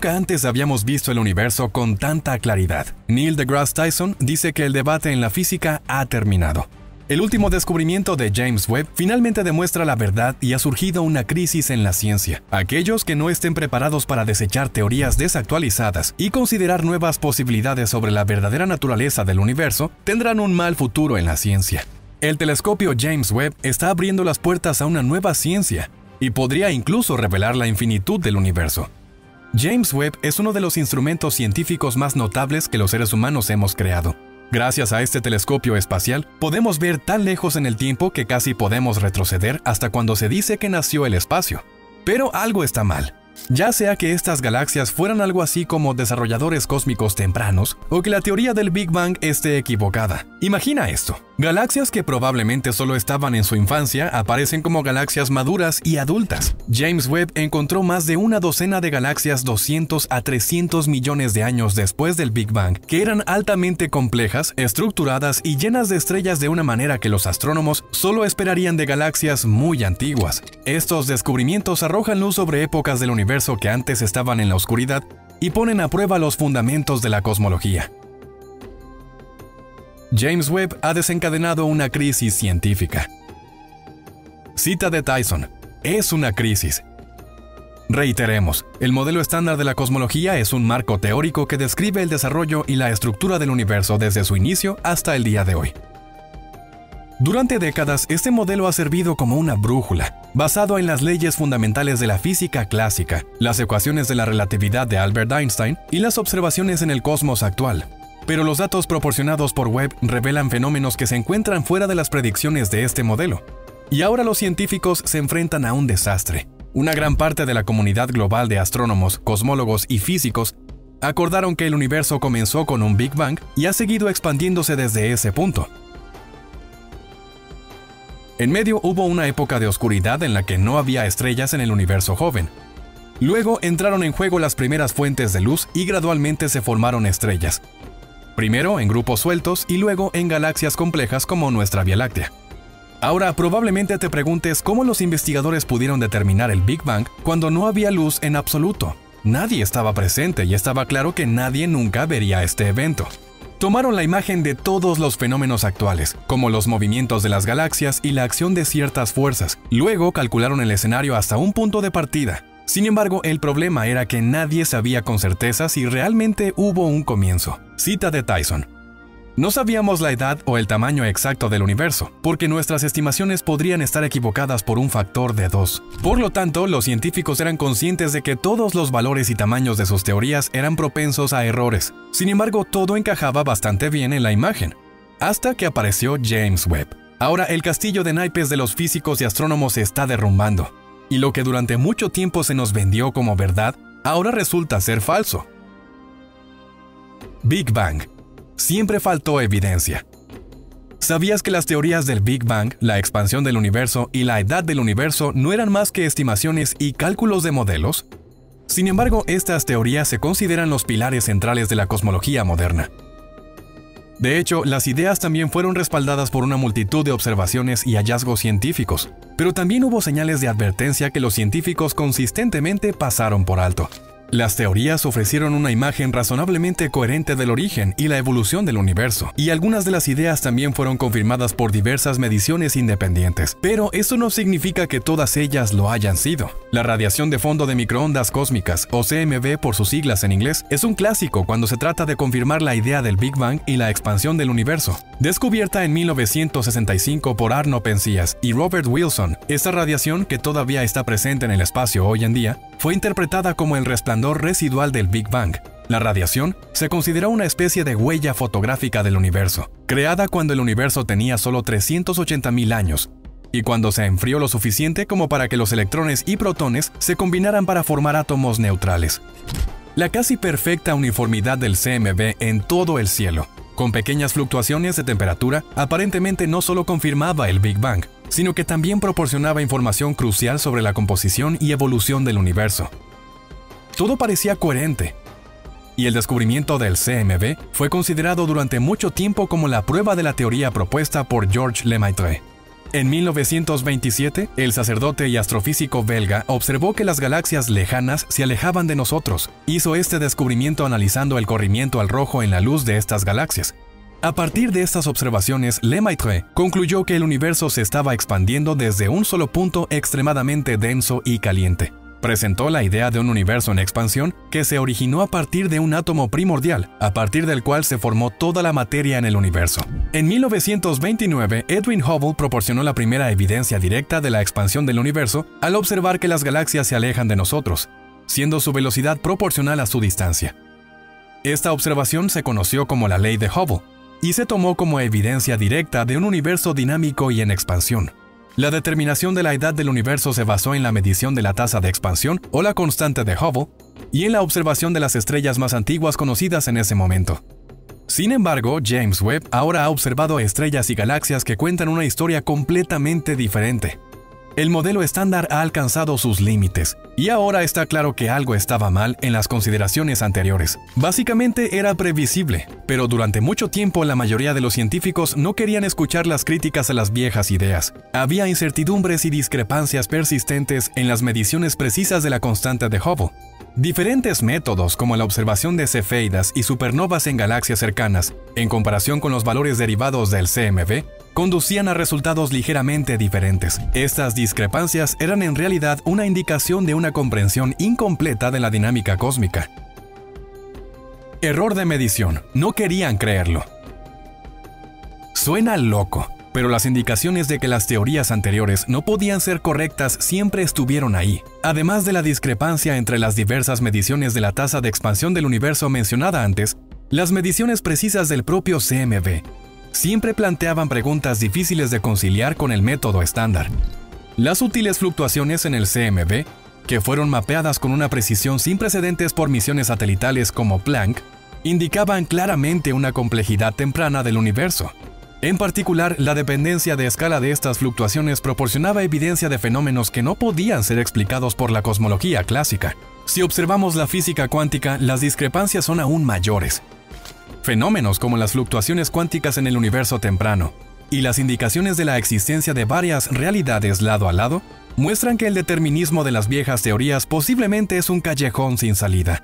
Nunca antes habíamos visto el universo con tanta claridad. Neil deGrasse Tyson dice que el debate en la física ha terminado. El último descubrimiento de James Webb finalmente demuestra la verdad y ha surgido una crisis en la ciencia. Aquellos que no estén preparados para desechar teorías desactualizadas y considerar nuevas posibilidades sobre la verdadera naturaleza del universo tendrán un mal futuro en la ciencia. El telescopio James Webb está abriendo las puertas a una nueva ciencia y podría incluso revelar la infinitud del universo. James Webb es uno de los instrumentos científicos más notables que los seres humanos hemos creado. Gracias a este telescopio espacial, podemos ver tan lejos en el tiempo que casi podemos retroceder hasta cuando se dice que nació el espacio. Pero algo está mal. Ya sea que estas galaxias fueran algo así como desarrolladores cósmicos tempranos, o que la teoría del Big Bang esté equivocada. Imagina esto. Galaxias que probablemente solo estaban en su infancia aparecen como galaxias maduras y adultas. James Webb encontró más de una docena de galaxias 200 a 300 millones de años después del Big Bang, que eran altamente complejas, estructuradas y llenas de estrellas de una manera que los astrónomos solo esperarían de galaxias muy antiguas. Estos descubrimientos arrojan luz sobre épocas del universo que antes estaban en la oscuridad y ponen a prueba los fundamentos de la cosmología. James Webb ha desencadenado una crisis científica. Cita de Tyson: es una crisis. Reiteremos, el modelo estándar de la cosmología es un marco teórico que describe el desarrollo y la estructura del universo desde su inicio hasta el día de hoy. Durante décadas, este modelo ha servido como una brújula, basado en las leyes fundamentales de la física clásica, las ecuaciones de la relatividad de Albert Einstein y las observaciones en el cosmos actual. Pero los datos proporcionados por Webb revelan fenómenos que se encuentran fuera de las predicciones de este modelo. Y ahora los científicos se enfrentan a un desastre. Una gran parte de la comunidad global de astrónomos, cosmólogos y físicos acordaron que el universo comenzó con un Big Bang y ha seguido expandiéndose desde ese punto. En medio hubo una época de oscuridad en la que no había estrellas en el universo joven. Luego entraron en juego las primeras fuentes de luz y gradualmente se formaron estrellas. Primero en grupos sueltos y luego en galaxias complejas como nuestra Vía Láctea. Ahora probablemente te preguntes cómo los investigadores pudieron determinar el Big Bang cuando no había luz en absoluto. Nadie estaba presente y estaba claro que nadie nunca vería este evento. Tomaron la imagen de todos los fenómenos actuales, como los movimientos de las galaxias y la acción de ciertas fuerzas. Luego calcularon el escenario hasta un punto de partida. Sin embargo, el problema era que nadie sabía con certeza si realmente hubo un comienzo. Cita de Tyson: no sabíamos la edad o el tamaño exacto del universo, porque nuestras estimaciones podrían estar equivocadas por un factor de 2. Por lo tanto, los científicos eran conscientes de que todos los valores y tamaños de sus teorías eran propensos a errores. Sin embargo, todo encajaba bastante bien en la imagen, hasta que apareció James Webb. Ahora el castillo de naipes de los físicos y astrónomos se está derrumbando, y lo que durante mucho tiempo se nos vendió como verdad, ahora resulta ser falso. Big Bang. Siempre faltó evidencia. ¿Sabías que las teorías del Big Bang, la expansión del universo y la edad del universo no eran más que estimaciones y cálculos de modelos? Sin embargo, estas teorías se consideran los pilares centrales de la cosmología moderna. De hecho, las ideas también fueron respaldadas por una multitud de observaciones y hallazgos científicos, pero también hubo señales de advertencia que los científicos consistentemente pasaron por alto. Las teorías ofrecieron una imagen razonablemente coherente del origen y la evolución del universo, y algunas de las ideas también fueron confirmadas por diversas mediciones independientes, pero eso no significa que todas ellas lo hayan sido. La radiación de fondo de microondas cósmicas, o CMB por sus siglas en inglés, es un clásico cuando se trata de confirmar la idea del Big Bang y la expansión del universo. Descubierta en 1965 por Arno Penzias y Robert Wilson, esta radiación, que todavía está presente en el espacio hoy en día, fue interpretada como el resplandor residual del Big Bang. La radiación se considera una especie de huella fotográfica del universo, creada cuando el universo tenía solo 380.000 años, y cuando se enfrió lo suficiente como para que los electrones y protones se combinaran para formar átomos neutrales. La casi perfecta uniformidad del CMB en todo el cielo, con pequeñas fluctuaciones de temperatura, aparentemente no solo confirmaba el Big Bang, sino que también proporcionaba información crucial sobre la composición y evolución del universo. Todo parecía coherente, y el descubrimiento del CMB fue considerado durante mucho tiempo como la prueba de la teoría propuesta por Georges Lemaitre. En 1927, el sacerdote y astrofísico belga observó que las galaxias lejanas se alejaban de nosotros. Hizo este descubrimiento analizando el corrimiento al rojo en la luz de estas galaxias. A partir de estas observaciones, Lemaitre concluyó que el universo se estaba expandiendo desde un solo punto extremadamente denso y caliente. Presentó la idea de un universo en expansión que se originó a partir de un átomo primordial, a partir del cual se formó toda la materia en el universo. En 1929, Edwin Hubble proporcionó la primera evidencia directa de la expansión del universo al observar que las galaxias se alejan de nosotros, siendo su velocidad proporcional a su distancia. Esta observación se conoció como la ley de Hubble y se tomó como evidencia directa de un universo dinámico y en expansión. La determinación de la edad del universo se basó en la medición de la tasa de expansión o la constante de Hubble y en la observación de las estrellas más antiguas conocidas en ese momento. Sin embargo, James Webb ahora ha observado estrellas y galaxias que cuentan una historia completamente diferente. El modelo estándar ha alcanzado sus límites, y ahora está claro que algo estaba mal en las consideraciones anteriores. Básicamente era previsible, pero durante mucho tiempo la mayoría de los científicos no querían escuchar las críticas a las viejas ideas. Había incertidumbres y discrepancias persistentes en las mediciones precisas de la constante de Hubble. Diferentes métodos, como la observación de cefeidas y supernovas en galaxias cercanas, en comparación con los valores derivados del CMB, conducían a resultados ligeramente diferentes. Estas discrepancias eran en realidad una indicación de una comprensión incompleta de la dinámica cósmica. Error de medición. No querían creerlo. Suena loco, pero las indicaciones de que las teorías anteriores no podían ser correctas siempre estuvieron ahí. Además de la discrepancia entre las diversas mediciones de la tasa de expansión del universo mencionada antes, las mediciones precisas del propio CMB siempre planteaban preguntas difíciles de conciliar con el método estándar. Las sutiles fluctuaciones en el CMB, que fueron mapeadas con una precisión sin precedentes por misiones satelitales como Planck, indicaban claramente una complejidad temprana del universo. En particular, la dependencia de escala de estas fluctuaciones proporcionaba evidencia de fenómenos que no podían ser explicados por la cosmología clásica. Si observamos la física cuántica, las discrepancias son aún mayores. Fenómenos como las fluctuaciones cuánticas en el universo temprano y las indicaciones de la existencia de varias realidades lado a lado muestran que el determinismo de las viejas teorías posiblemente es un callejón sin salida.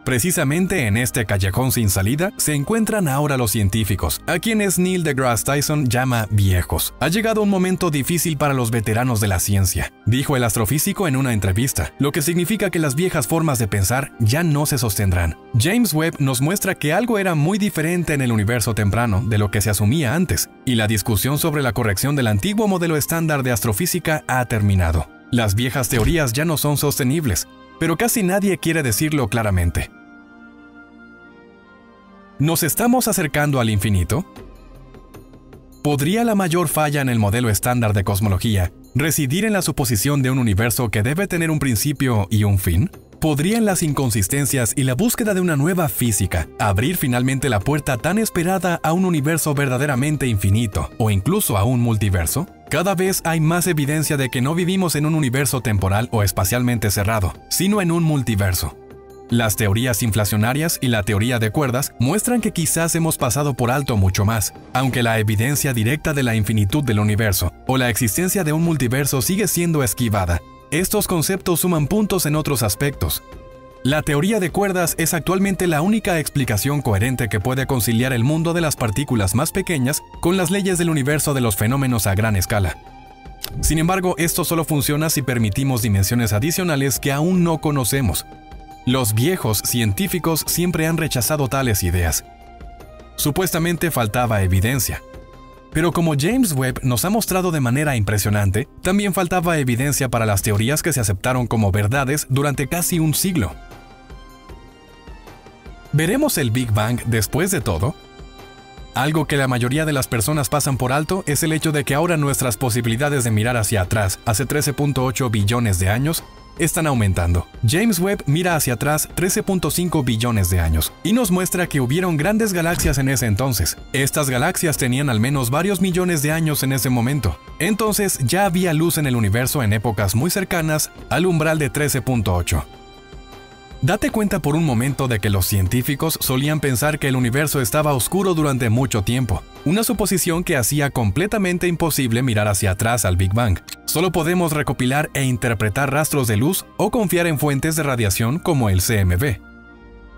Precisamente en este callejón sin salida se encuentran ahora los científicos, a quienes Neil deGrasse Tyson llama viejos. Ha llegado un momento difícil para los veteranos de la ciencia, dijo el astrofísico en una entrevista, lo que significa que las viejas formas de pensar ya no se sostendrán. James Webb nos muestra que algo era muy diferente en el universo temprano de lo que se asumía antes, y la discusión sobre la corrección del antiguo modelo estándar de astrofísica ha terminado. Las viejas teorías ya no son sostenibles, pero casi nadie quiere decirlo claramente. ¿Nos estamos acercando al infinito? ¿Podría la mayor falla en el modelo estándar de cosmología residir en la suposición de un universo que debe tener un principio y un fin? ¿Podrían las inconsistencias y la búsqueda de una nueva física abrir finalmente la puerta tan esperada a un universo verdaderamente infinito o incluso a un multiverso? Cada vez hay más evidencia de que no vivimos en un universo temporal o espacialmente cerrado, sino en un multiverso. Las teorías inflacionarias y la teoría de cuerdas muestran que quizás hemos pasado por alto mucho más, aunque la evidencia directa de la infinitud del universo o la existencia de un multiverso sigue siendo esquivada. Estos conceptos suman puntos en otros aspectos. La teoría de cuerdas es actualmente la única explicación coherente que puede conciliar el mundo de las partículas más pequeñas con las leyes del universo de los fenómenos a gran escala. Sin embargo, esto solo funciona si permitimos dimensiones adicionales que aún no conocemos. Los viejos científicos siempre han rechazado tales ideas. Supuestamente faltaba evidencia. Pero como James Webb nos ha mostrado de manera impresionante, también faltaba evidencia para las teorías que se aceptaron como verdades durante casi un siglo. ¿Veremos el Big Bang después de todo? Algo que la mayoría de las personas pasan por alto es el hecho de que ahora nuestras posibilidades de mirar hacia atrás, hace 13.8 billones de años, están aumentando. James Webb mira hacia atrás 13.5 billones de años y nos muestra que hubieron grandes galaxias en ese entonces. Estas galaxias tenían al menos varios millones de años en ese momento. Entonces ya había luz en el universo en épocas muy cercanas al umbral de 13.8. Date cuenta por un momento de que los científicos solían pensar que el universo estaba oscuro durante mucho tiempo, una suposición que hacía completamente imposible mirar hacia atrás al Big Bang. Solo podemos recopilar e interpretar rastros de luz o confiar en fuentes de radiación como el CMB.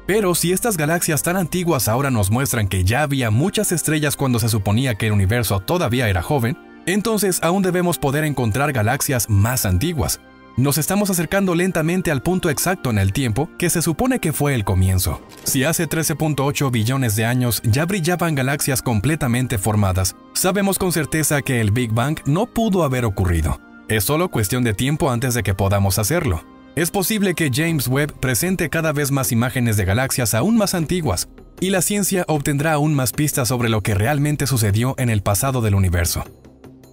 Pero si estas galaxias tan antiguas ahora nos muestran que ya había muchas estrellas cuando se suponía que el universo todavía era joven, entonces aún debemos poder encontrar galaxias más antiguas. Nos estamos acercando lentamente al punto exacto en el tiempo que se supone que fue el comienzo. Si hace 13.8 billones de años ya brillaban galaxias completamente formadas, sabemos con certeza que el Big Bang no pudo haber ocurrido. Es solo cuestión de tiempo antes de que podamos hacerlo. Es posible que James Webb presente cada vez más imágenes de galaxias aún más antiguas, y la ciencia obtendrá aún más pistas sobre lo que realmente sucedió en el pasado del universo.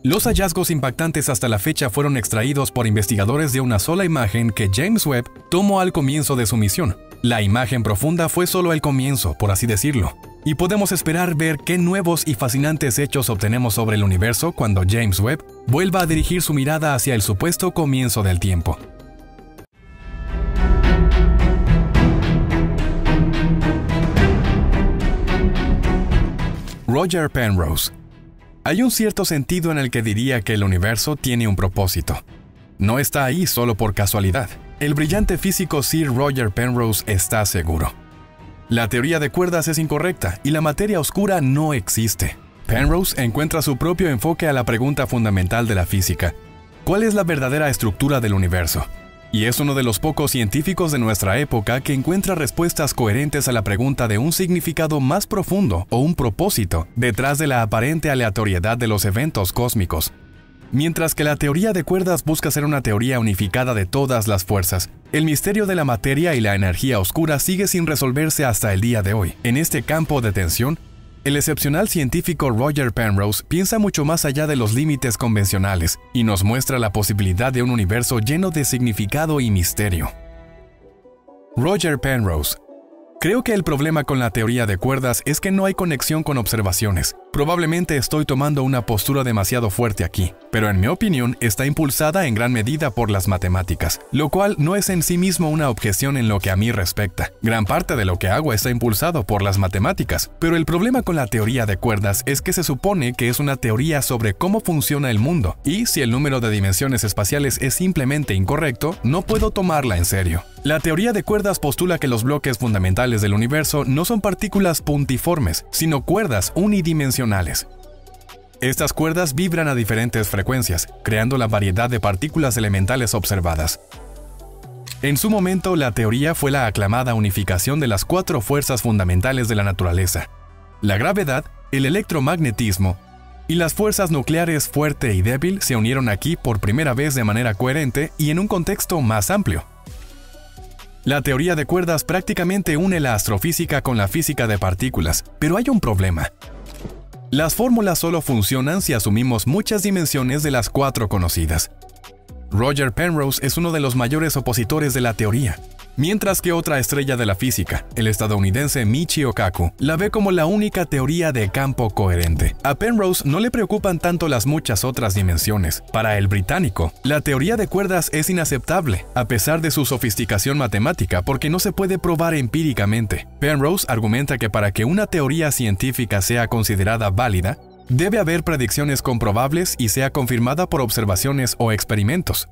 Los hallazgos impactantes hasta la fecha fueron extraídos por investigadores de una sola imagen que James Webb tomó al comienzo de su misión. La imagen profunda fue solo el comienzo, por así decirlo, y podemos esperar ver qué nuevos y fascinantes hechos obtenemos sobre el universo cuando James Webb vuelva a dirigir su mirada hacia el supuesto comienzo del tiempo. Roger Penrose. Hay un cierto sentido en el que diría que el universo tiene un propósito. No está ahí solo por casualidad. El brillante físico Sir Roger Penrose está seguro. La teoría de cuerdas es incorrecta y la materia oscura no existe. Penrose encuentra su propio enfoque a la pregunta fundamental de la física: ¿cuál es la verdadera estructura del universo? Y es uno de los pocos científicos de nuestra época que encuentra respuestas coherentes a la pregunta de un significado más profundo o un propósito detrás de la aparente aleatoriedad de los eventos cósmicos. Mientras que la teoría de cuerdas busca ser una teoría unificada de todas las fuerzas, el misterio de la materia y la energía oscura sigue sin resolverse hasta el día de hoy. En este campo de tensión, el excepcional científico Roger Penrose piensa mucho más allá de los límites convencionales y nos muestra la posibilidad de un universo lleno de significado y misterio. Roger Penrose. Creo que el problema con la teoría de cuerdas es que no hay conexión con observaciones. Probablemente estoy tomando una postura demasiado fuerte aquí, pero en mi opinión está impulsada en gran medida por las matemáticas, lo cual no es en sí mismo una objeción en lo que a mí respecta. Gran parte de lo que hago está impulsado por las matemáticas, pero el problema con la teoría de cuerdas es que se supone que es una teoría sobre cómo funciona el mundo, y si el número de dimensiones espaciales es simplemente incorrecto, no puedo tomarla en serio. La teoría de cuerdas postula que los bloques fundamentales del universo no son partículas puntiformes, sino cuerdas unidimensionales. Estas cuerdas vibran a diferentes frecuencias, creando la variedad de partículas elementales observadas. En su momento, la teoría fue la aclamada unificación de las 4 fuerzas fundamentales de la naturaleza: la gravedad, el electromagnetismo y las fuerzas nucleares fuerte y débil se unieron aquí por primera vez de manera coherente y en un contexto más amplio. La teoría de cuerdas prácticamente une la astrofísica con la física de partículas, pero hay un problema. Las fórmulas solo funcionan si asumimos muchas dimensiones de las 4 conocidas. Roger Penrose es uno de los mayores opositores de la teoría, mientras que otra estrella de la física, el estadounidense Michio Kaku, la ve como la única teoría de campo coherente. A Penrose no le preocupan tanto las muchas otras dimensiones. Para el británico, la teoría de cuerdas es inaceptable, a pesar de su sofisticación matemática, porque no se puede probar empíricamente. Penrose argumenta que para que una teoría científica sea considerada válida, debe haber predicciones comprobables y sea confirmada por observaciones o experimentos.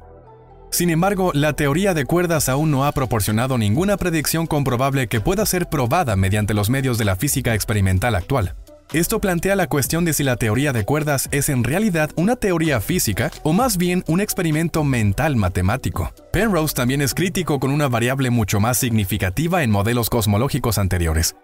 Sin embargo, la teoría de cuerdas aún no ha proporcionado ninguna predicción comprobable que pueda ser probada mediante los medios de la física experimental actual. Esto plantea la cuestión de si la teoría de cuerdas es en realidad una teoría física o más bien un experimento mental matemático. Penrose también es crítico con una variable mucho más significativa en modelos cosmológicos anteriores.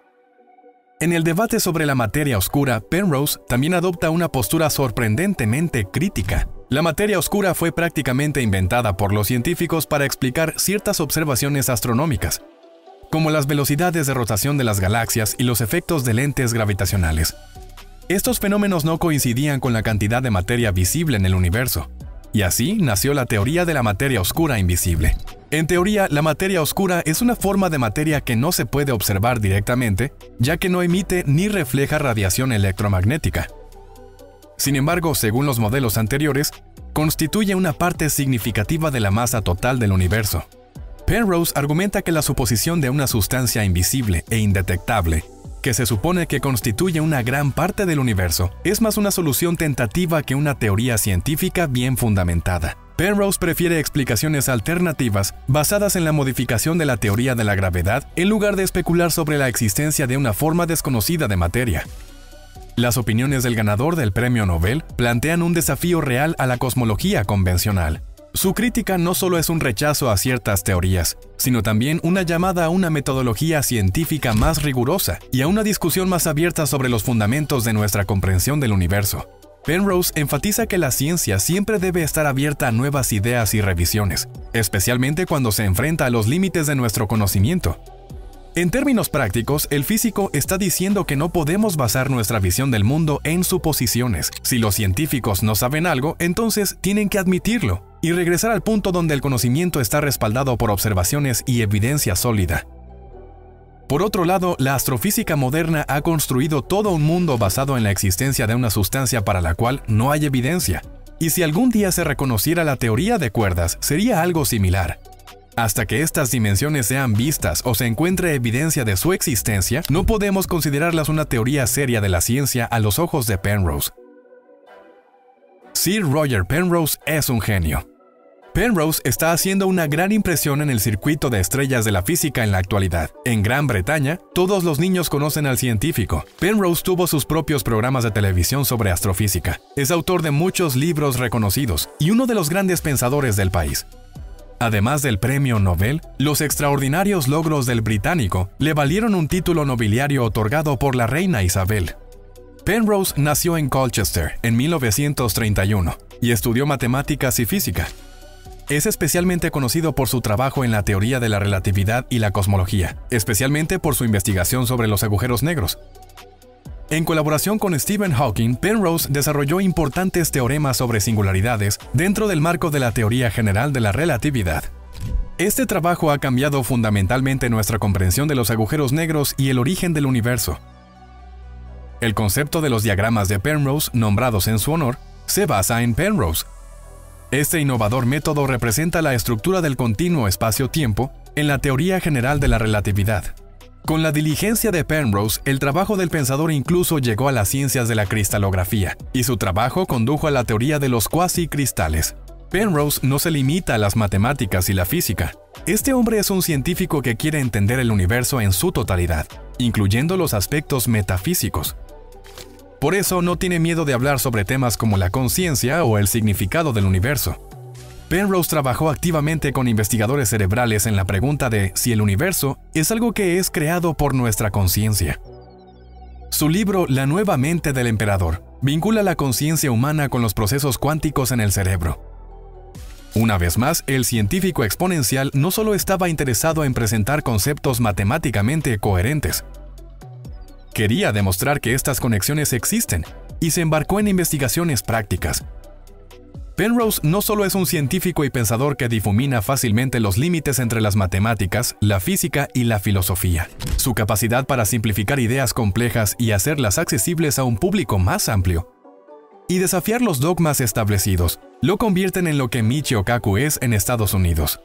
En el debate sobre la materia oscura, Penrose también adopta una postura sorprendentemente crítica. La materia oscura fue prácticamente inventada por los científicos para explicar ciertas observaciones astronómicas, como las velocidades de rotación de las galaxias y los efectos de lentes gravitacionales. Estos fenómenos no coincidían con la cantidad de materia visible en el universo, y así nació la teoría de la materia oscura invisible. En teoría, la materia oscura es una forma de materia que no se puede observar directamente, ya que no emite ni refleja radiación electromagnética. Sin embargo, según los modelos anteriores, constituye una parte significativa de la masa total del universo. Penrose argumenta que la suposición de una sustancia invisible e indetectable, que se supone que constituye una gran parte del universo, es más una solución tentativa que una teoría científica bien fundamentada. Penrose prefiere explicaciones alternativas basadas en la modificación de la teoría de la gravedad en lugar de especular sobre la existencia de una forma desconocida de materia. Las opiniones del ganador del Premio Nobel plantean un desafío real a la cosmología convencional. Su crítica no solo es un rechazo a ciertas teorías, sino también una llamada a una metodología científica más rigurosa y a una discusión más abierta sobre los fundamentos de nuestra comprensión del universo. Penrose enfatiza que la ciencia siempre debe estar abierta a nuevas ideas y revisiones, especialmente cuando se enfrenta a los límites de nuestro conocimiento. En términos prácticos, el físico está diciendo que no podemos basar nuestra visión del mundo en suposiciones. Si los científicos no saben algo, entonces tienen que admitirlo y regresar al punto donde el conocimiento está respaldado por observaciones y evidencia sólida. Por otro lado, la astrofísica moderna ha construido todo un mundo basado en la existencia de una sustancia para la cual no hay evidencia. Y si algún día se reconociera la teoría de cuerdas, sería algo similar. Hasta que estas dimensiones sean vistas o se encuentre evidencia de su existencia, no podemos considerarlas una teoría seria de la ciencia a los ojos de Penrose. Sir Roger Penrose es un genio. Penrose está haciendo una gran impresión en el circuito de estrellas de la física en la actualidad. En Gran Bretaña, todos los niños conocen al científico. Penrose tuvo sus propios programas de televisión sobre astrofísica. Es autor de muchos libros reconocidos y uno de los grandes pensadores del país. Además del premio Nobel, los extraordinarios logros del británico le valieron un título nobiliario otorgado por la reina Isabel. Penrose nació en Colchester en 1931 y estudió matemáticas y física. Es especialmente conocido por su trabajo en la teoría de la relatividad y la cosmología, especialmente por su investigación sobre los agujeros negros. En colaboración con Stephen Hawking, Penrose desarrolló importantes teoremas sobre singularidades dentro del marco de la teoría general de la relatividad. Este trabajo ha cambiado fundamentalmente nuestra comprensión de los agujeros negros y el origen del universo. El concepto de los diagramas de Penrose, nombrados en su honor, se basa en Penrose. Este innovador método representa la estructura del continuo espacio-tiempo en la teoría general de la relatividad. Con la diligencia de Penrose, el trabajo del pensador incluso llegó a las ciencias de la cristalografía, y su trabajo condujo a la teoría de los cuasicristales. Penrose no se limita a las matemáticas y la física. Este hombre es un científico que quiere entender el universo en su totalidad, incluyendo los aspectos metafísicos. Por eso no tiene miedo de hablar sobre temas como la conciencia o el significado del universo. Penrose trabajó activamente con investigadores cerebrales en la pregunta de si el universo es algo que es creado por nuestra conciencia. Su libro La nueva mente del emperador vincula la conciencia humana con los procesos cuánticos en el cerebro. Una vez más, el científico exponencial no solo estaba interesado en presentar conceptos matemáticamente coherentes. Quería demostrar que estas conexiones existen y se embarcó en investigaciones prácticas. Penrose no solo es un científico y pensador que difumina fácilmente los límites entre las matemáticas, la física y la filosofía. Su capacidad para simplificar ideas complejas y hacerlas accesibles a un público más amplio y desafiar los dogmas establecidos lo convierten en lo que Michio Kaku es en Estados Unidos.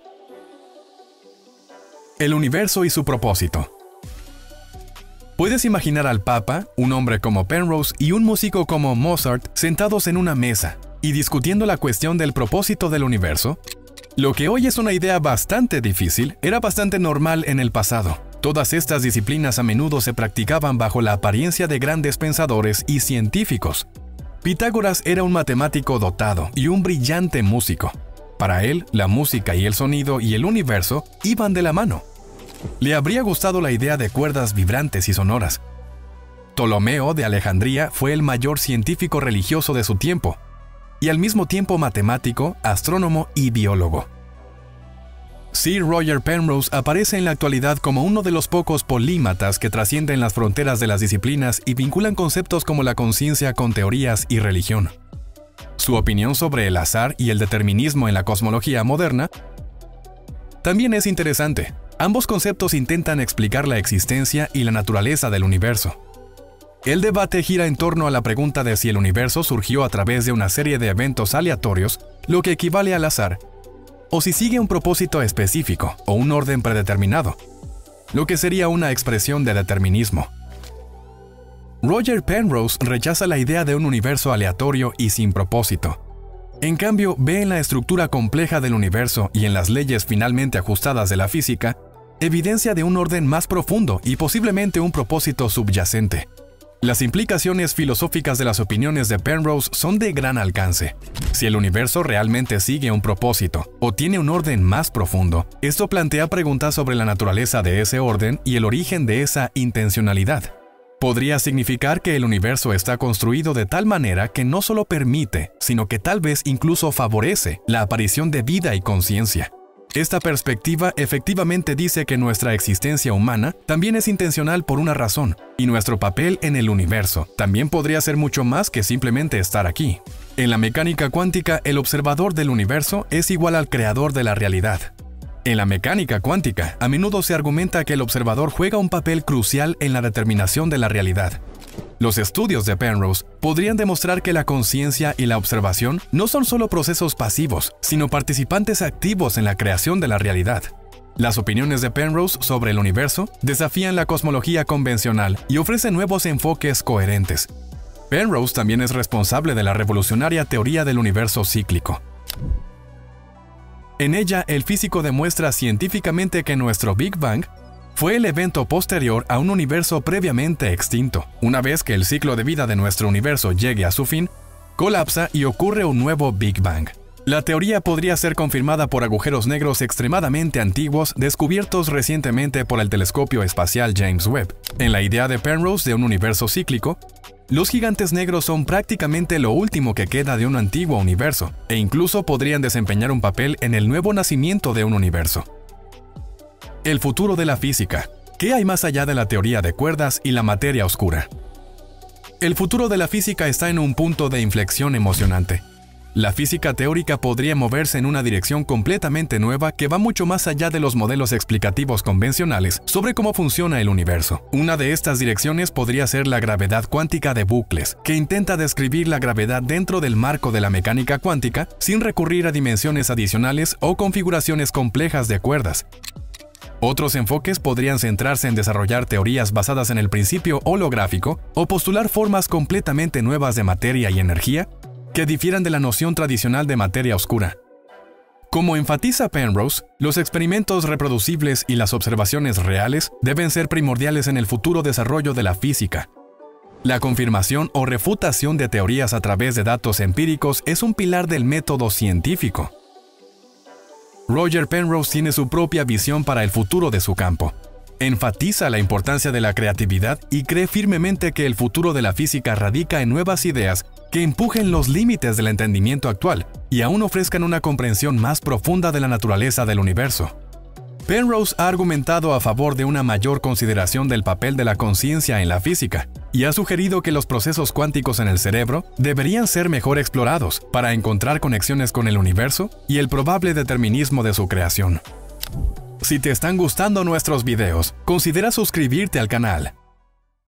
El universo y su propósito. Puedes imaginar al Papa, un hombre como Penrose y un músico como Mozart sentados en una mesa y discutiendo la cuestión del propósito del universo. Lo que hoy es una idea bastante difícil, era bastante normal en el pasado. Todas estas disciplinas a menudo se practicaban bajo la apariencia de grandes pensadores y científicos. Pitágoras era un matemático dotado y un brillante músico. Para él, la música y el sonido y el universo iban de la mano. Le habría gustado la idea de cuerdas vibrantes y sonoras. Ptolomeo de Alejandría fue el mayor científico religioso de su tiempo, y al mismo tiempo matemático, astrónomo y biólogo. Sir Roger Penrose aparece en la actualidad como uno de los pocos polímatas que trascienden las fronteras de las disciplinas y vinculan conceptos como la conciencia con teorías y religión. Su opinión sobre el azar y el determinismo en la cosmología moderna también es interesante. Ambos conceptos intentan explicar la existencia y la naturaleza del universo. El debate gira en torno a la pregunta de si el universo surgió a través de una serie de eventos aleatorios, lo que equivale al azar, o si sigue un propósito específico o un orden predeterminado, lo que sería una expresión de determinismo. Roger Penrose rechaza la idea de un universo aleatorio y sin propósito. En cambio, ve en la estructura compleja del universo y en las leyes finalmente ajustadas de la física evidencia de un orden más profundo y posiblemente un propósito subyacente. Las implicaciones filosóficas de las opiniones de Penrose son de gran alcance. Si el universo realmente sigue un propósito o tiene un orden más profundo, esto plantea preguntas sobre la naturaleza de ese orden y el origen de esa intencionalidad. Podría significar que el universo está construido de tal manera que no solo permite, sino que tal vez incluso favorece la aparición de vida y conciencia. Esta perspectiva efectivamente dice que nuestra existencia humana también es intencional por una razón, y nuestro papel en el universo también podría ser mucho más que simplemente estar aquí. En la mecánica cuántica, el observador del universo es igual al creador de la realidad. En la mecánica cuántica, a menudo se argumenta que el observador juega un papel crucial en la determinación de la realidad. Los estudios de Penrose podrían demostrar que la conciencia y la observación no son solo procesos pasivos, sino participantes activos en la creación de la realidad. Las opiniones de Penrose sobre el universo desafían la cosmología convencional y ofrecen nuevos enfoques coherentes. Penrose también es responsable de la revolucionaria teoría del universo cíclico. En ella, el físico demuestra científicamente que nuestro Big Bang fue el evento posterior a un universo previamente extinto. Una vez que el ciclo de vida de nuestro universo llegue a su fin, colapsa y ocurre un nuevo Big Bang. La teoría podría ser confirmada por agujeros negros extremadamente antiguos descubiertos recientemente por el telescopio espacial James Webb. En la idea de Penrose de un universo cíclico, los gigantes negros son prácticamente lo último que queda de un antiguo universo, e incluso podrían desempeñar un papel en el nuevo nacimiento de un universo. El futuro de la física. ¿Qué hay más allá de la teoría de cuerdas y la materia oscura? El futuro de la física está en un punto de inflexión emocionante. La física teórica podría moverse en una dirección completamente nueva que va mucho más allá de los modelos explicativos convencionales sobre cómo funciona el universo. Una de estas direcciones podría ser la gravedad cuántica de bucles, que intenta describir la gravedad dentro del marco de la mecánica cuántica sin recurrir a dimensiones adicionales o configuraciones complejas de cuerdas. Otros enfoques podrían centrarse en desarrollar teorías basadas en el principio holográfico o postular formas completamente nuevas de materia y energía que difieran de la noción tradicional de materia oscura. Como enfatiza Penrose, los experimentos reproducibles y las observaciones reales deben ser primordiales en el futuro desarrollo de la física. La confirmación o refutación de teorías a través de datos empíricos es un pilar del método científico. Roger Penrose tiene su propia visión para el futuro de su campo. Enfatiza la importancia de la creatividad y cree firmemente que el futuro de la física radica en nuevas ideas que empujen los límites del entendimiento actual y aún ofrezcan una comprensión más profunda de la naturaleza del universo. Penrose ha argumentado a favor de una mayor consideración del papel de la conciencia en la física y ha sugerido que los procesos cuánticos en el cerebro deberían ser mejor explorados para encontrar conexiones con el universo y el probable determinismo de su creación. Si te están gustando nuestros videos, considera suscribirte al canal.